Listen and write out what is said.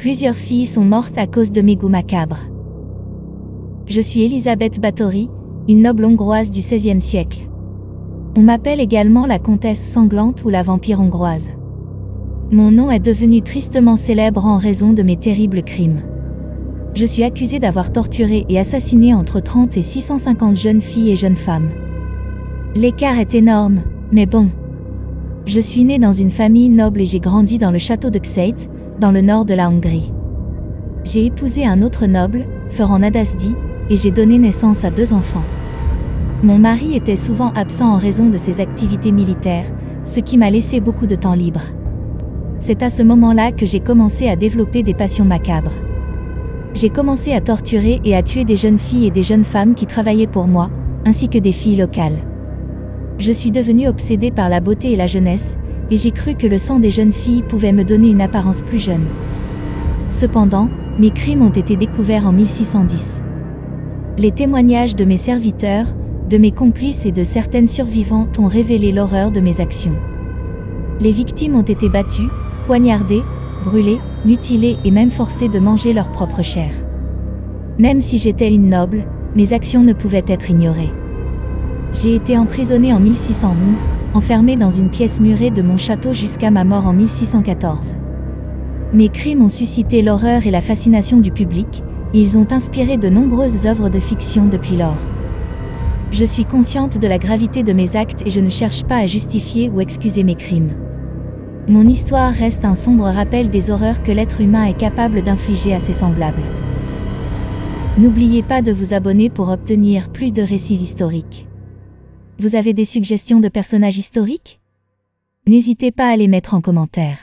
Plusieurs filles sont mortes à cause de mes goûts macabres. Je suis Elisabeth Báthory, une noble hongroise du XVIe siècle. On m'appelle également la comtesse sanglante ou la vampire hongroise. Mon nom est devenu tristement célèbre en raison de mes terribles crimes. Je suis accusée d'avoir torturé et assassiné entre 30 et 650 jeunes filles et jeunes femmes. L'écart est énorme, mais bon. Je suis née dans une famille noble et j'ai grandi dans le château de Székely, dans le nord de la Hongrie. J'ai épousé un autre noble, Ferrand Nadasdy, et j'ai donné naissance à 2 enfants. Mon mari était souvent absent en raison de ses activités militaires, ce qui m'a laissé beaucoup de temps libre. C'est à ce moment-là que j'ai commencé à développer des passions macabres. J'ai commencé à torturer et à tuer des jeunes filles et des jeunes femmes qui travaillaient pour moi, ainsi que des filles locales. Je suis devenue obsédée par la beauté et la jeunesse, et j'ai cru que le sang des jeunes filles pouvait me donner une apparence plus jeune. Cependant, mes crimes ont été découverts en 1610. Les témoignages de mes serviteurs, de mes complices et de certaines survivantes ont révélé l'horreur de mes actions. Les victimes ont été battues, poignardées, brûlées, mutilées et même forcées de manger leur propre chair. Même si j'étais une noble, mes actions ne pouvaient être ignorées. J'ai été emprisonnée en 1611, enfermée dans une pièce murée de mon château jusqu'à ma mort en 1614. Mes crimes ont suscité l'horreur et la fascination du public, et ils ont inspiré de nombreuses œuvres de fiction depuis lors. Je suis consciente de la gravité de mes actes et je ne cherche pas à justifier ou excuser mes crimes. Mon histoire reste un sombre rappel des horreurs que l'être humain est capable d'infliger à ses semblables. N'oubliez pas de vous abonner pour obtenir plus de récits historiques. Vous avez des suggestions de personnages historiques? N'hésitez pas à les mettre en commentaire.